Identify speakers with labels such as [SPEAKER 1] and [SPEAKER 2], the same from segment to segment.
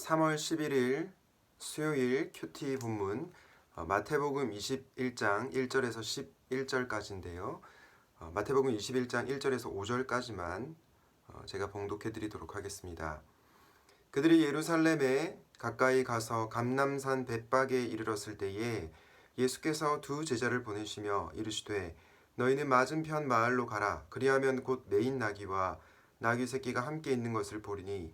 [SPEAKER 1] 3월 11일 수요일 큐티 본문 마태복음 21장 1절에서 11절까지인데요. 마태복음 21장 1절에서 5절까지만 제가 봉독해 드리도록 하겠습니다. 그들이 예루살렘에 가까이 가서 감람산 벳박에 이르렀을 때에 예수께서 두 제자를 보내시며 이르시되 너희는 맞은편 마을로 가라. 그리하면 곧 매인 나귀와 나귀 새끼가 함께 있는 것을 보리니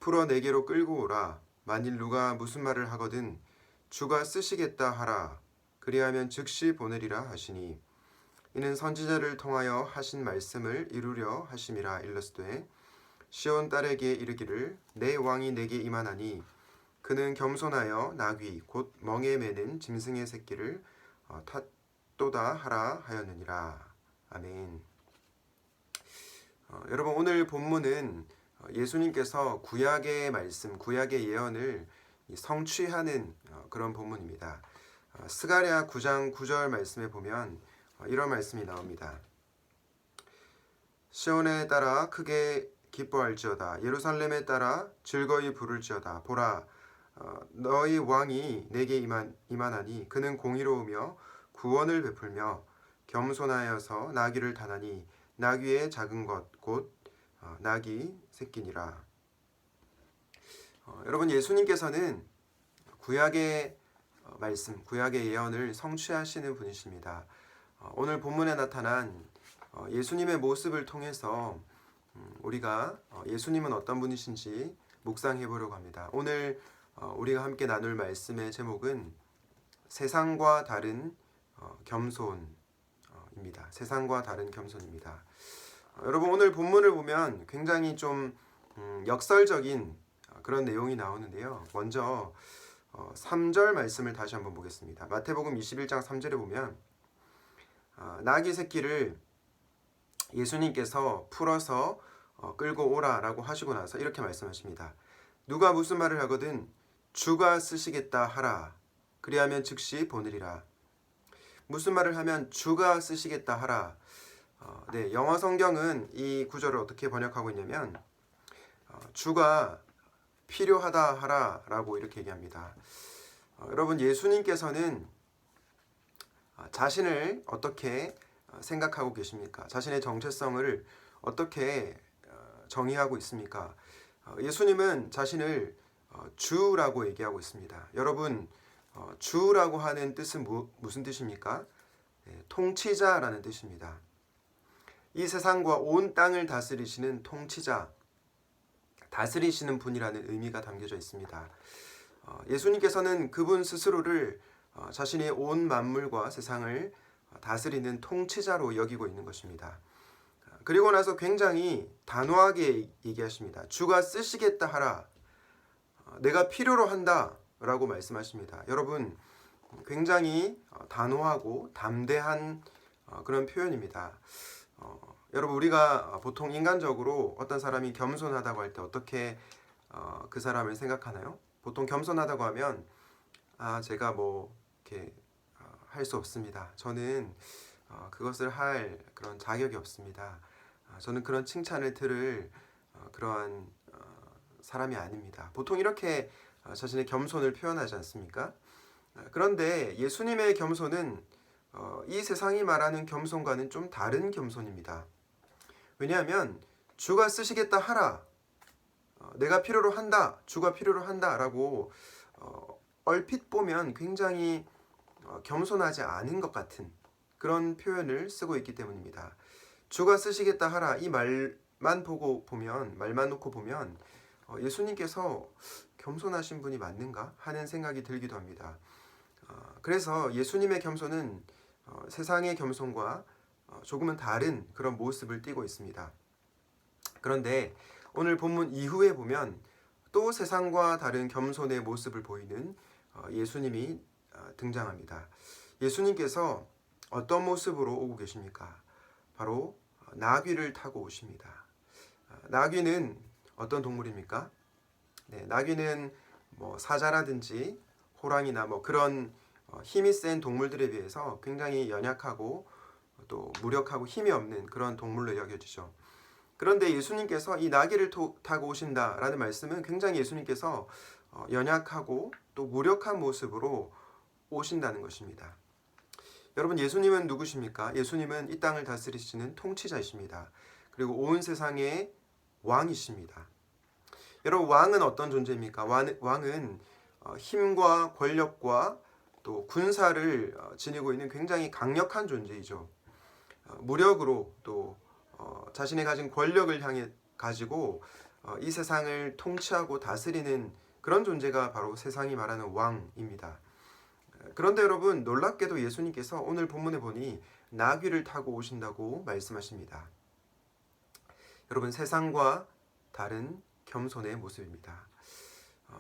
[SPEAKER 1] 풀어 내게로 끌고 오라. 만일 누가 무슨 말을 하거든 주가 쓰시겠다 하라. 그리하면 즉시 보내리라 하시니 이는 선지자를 통하여 하신 말씀을 이루려 하심이라. 일러스되 시온 딸에게 이르기를 내 왕이 내게 임하나니 그는 겸손하여 나귀 곧 멍에 매는 짐승의 새끼를 탓도다 하라 하였느니라. 아멘. 여러분, 오늘 본문은 예수님께서 구약의 말씀, 구약의 예언을 성취하는 그런 본문입니다. 스가랴 9장 9절 말씀에 보면 이런 말씀이 나옵니다. 시온에 따라 크게 기뻐할지어다. 예루살렘에 따라 즐거이 부를지어다. 보라, 너희 왕이 내게 임하나니 그는 공의로우며 구원을 베풀며 겸손하여서 나귀를 타나니 나귀의 작은 것 곧 나귀 새끼니라. 여러분, 예수님께서는 구약의 말씀, 구약의 예언을 성취하시는 분이십니다. 오늘 본문에 나타난 예수님의 모습을 통해서 우리가 예수님은 어떤 분이신지 묵상해 보려고 합니다. 오늘 우리가 함께 나눌 말씀의 제목은 세상과 다른 겸손입니다. 세상과 다른 겸손입니다. 여러분, 오늘 본문을 보면 굉장히 좀 역설적인 그런 내용이 나오는데요. 먼저 3절 말씀을 다시 한번 보겠습니다. 마태복음 21장 3절에 보면 나귀 새끼를 예수님께서 풀어서 끌고 오라라고 하시고 나서 이렇게 말씀하십니다. 누가 무슨 말을 하거든 주가 쓰시겠다 하라. 그리하면 즉시 보내리라. 무슨 말을 하면 주가 쓰시겠다 하라. 영어 성경은 이 구절을 어떻게 번역하고 있냐면 주가 필요하다 하라 라고 이렇게 얘기합니다. 여러분, 예수님께서는 자신을 어떻게 생각하고 계십니까? 자신의 정체성을 어떻게 정의하고 있습니까? 예수님은 자신을 주라고 얘기하고 있습니다. 여러분, 주라고 하는 뜻은 무슨 뜻입니까? 통치자라는 뜻입니다. 이 세상과 온 땅을 다스리시는 통치자, 다스리시는 분이라는 의미가 담겨져 있습니다. 예수님께서는 그분 스스로를 자신의 온 만물과 세상을 다스리는 통치자로 여기고 있는 것입니다. 그리고 나서 굉장히 단호하게 얘기하십니다. 주가 쓰시겠다 하라. 내가 필요로 한다 라고 말씀하십니다. 여러분, 굉장히 단호하고 담대한 그런 표현입니다. 여러분, 우리가 보통 인간적으로 어떤 사람이 겸손하다고 할 때 어떻게 그 사람을 생각하나요? 보통 겸손하다고 하면 제가 뭐 이렇게 할 수 없습니다. 저는 그것을 할 그런 자격이 없습니다. 저는 그런 칭찬을 들을 그러한 사람이 아닙니다. 보통 이렇게 자신의 겸손을 표현하지 않습니까? 그런데 예수님의 겸손은 이 세상이 말하는 겸손과는 좀 다른 겸손입니다. 왜냐하면 주가 쓰시겠다 하라. 내가 필요로 한다. 주가 필요로 한다 라고 얼핏 보면 굉장히 겸손하지 않은 것 같은 그런 표현을 쓰고 있기 때문입니다. 주가 쓰시겠다 하라. 이 말만 놓고 보면 예수님께서 겸손하신 분이 맞는가 하는 생각이 들기도 합니다. 그래서 예수님의 겸손은 세상의 겸손과 조금은 다른 그런 모습을 띠고 있습니다. 그런데 오늘 본문 이후에 보면 또 세상과 다른 겸손의 모습을 보이는 예수님이 등장합니다. 예수님께서 어떤 모습으로 오고 계십니까? 바로 나귀를 타고 오십니다. 나귀는 어떤 동물입니까? 나귀는 뭐 사자라든지 호랑이나 뭐 그런 힘이 센 동물들에 비해서 굉장히 연약하고 또 무력하고 힘이 없는 그런 동물로 여겨지죠. 그런데 예수님께서 이 나귀를 타고 오신다라는 말씀은 굉장히 예수님께서 연약하고 또 무력한 모습으로 오신다는 것입니다. 여러분, 예수님은 누구십니까? 예수님은 이 땅을 다스리시는 통치자이십니다. 그리고 온 세상의 왕이십니다. 여러분, 왕은 어떤 존재입니까? 왕은 힘과 권력과 또 군사를 지니고 있는 굉장히 강력한 존재이죠. 무력으로 또 자신이 가진 권력을 향해 가지고 이 세상을 통치하고 다스리는 그런 존재가 바로 세상이 말하는 왕입니다. 그런데 여러분, 놀랍게도 예수님께서 오늘 본문에 보니 나귀를 타고 오신다고 말씀하십니다. 여러분, 세상과 다른 겸손의 모습입니다.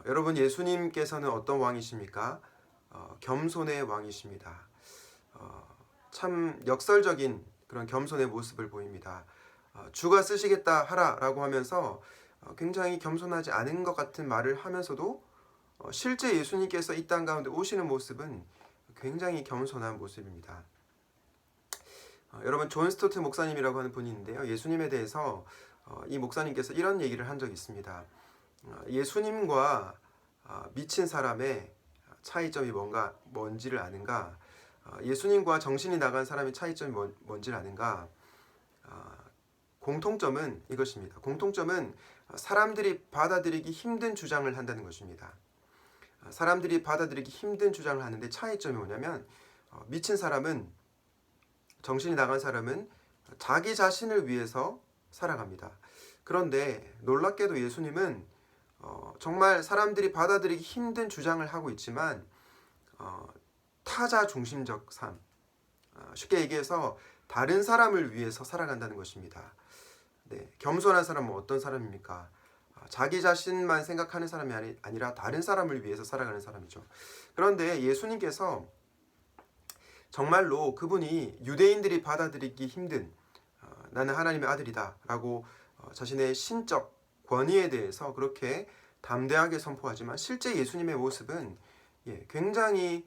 [SPEAKER 1] 여러분, 예수님께서는 어떤 왕이십니까? 겸손의 왕이십니다. 참 역설적인 그런 겸손의 모습을 보입니다. 주가 쓰시겠다 하라라고 하면서 굉장히 겸손하지 않은 것 같은 말을 하면서도 실제 예수님께서 이 땅 가운데 오시는 모습은 굉장히 겸손한 모습입니다. 여러분, 존 스토트 목사님이라고 하는 분이 있는데요. 예수님에 대해서 이 목사님께서 이런 얘기를 한 적이 있습니다. 예수님과 미친 사람의 차이점이 뭔지를 아는가? 예수님과 정신이 나간 사람의 차이점이 뭔지를 아는가? 공통점은 이것입니다. 공통점은 사람들이 받아들이기 힘든 주장을 한다는 것입니다. 사람들이 받아들이기 힘든 주장을 하는데 차이점이 뭐냐면 미친 사람은, 정신이 나간 사람은 자기 자신을 위해서 살아갑니다. 그런데 놀랍게도 예수님은 정말 사람들이 받아들이기 힘든 주장을 하고 있지만 타자 중심적 삶, 쉽게 얘기해서 다른 사람을 위해서 살아간다는 것입니다. 네, 겸손한 사람은 어떤 사람입니까? 자기 자신만 생각하는 사람이 아니라 다른 사람을 위해서 살아가는 사람이죠. 그런데 예수님께서 정말로 그분이 유대인들이 받아들이기 힘든 나는 하나님의 아들이다 라고 자신의 신적 권위에 대해서 그렇게 담대하게 선포하지만 실제 예수님의 모습은 굉장히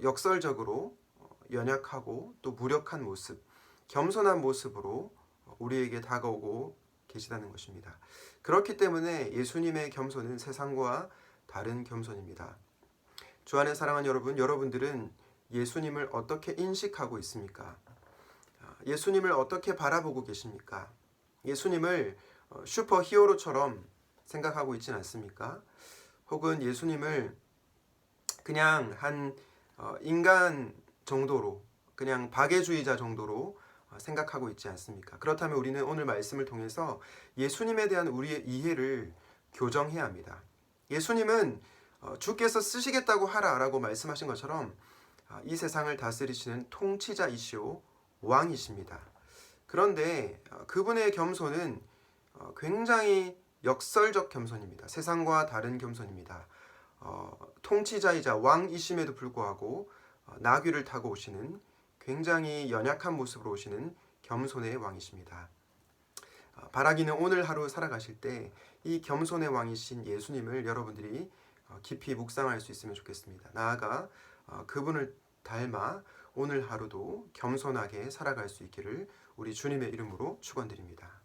[SPEAKER 1] 역설적으로 연약하고 또 무력한 모습, 겸손한 모습으로 우리에게 다가오고 계시다는 것입니다. 그렇기 때문에 예수님의 겸손은 세상과 다른 겸손입니다. 주 안에 사랑하는 여러분, 여러분들은 예수님을 어떻게 인식하고 있습니까? 예수님을 어떻게 바라보고 계십니까? 예수님을 슈퍼 히어로처럼 생각하고 있진 않습니까? 혹은 예수님을 그냥 한 인간 정도로, 그냥 박애주의자 정도로 생각하고 있지 않습니까? 그렇다면 우리는 오늘 말씀을 통해서 예수님에 대한 우리의 이해를 교정해야 합니다. 예수님은 주께서 쓰시겠다고 하라라고 말씀하신 것처럼 이 세상을 다스리시는 통치자이시오 왕이십니다. 그런데 그분의 겸손은 굉장히 역설적 겸손입니다. 세상과 다른 겸손입니다. 통치자이자 왕이심에도 불구하고 나귀를 타고 오시는 굉장히 연약한 모습으로 오시는 겸손의 왕이십니다. 바라기는 오늘 하루 살아가실 때 이 겸손의 왕이신 예수님을 여러분들이 깊이 묵상할 수 있으면 좋겠습니다. 나아가 그분을 닮아 오늘 하루도 겸손하게 살아갈 수 있기를 우리 주님의 이름으로 축원드립니다.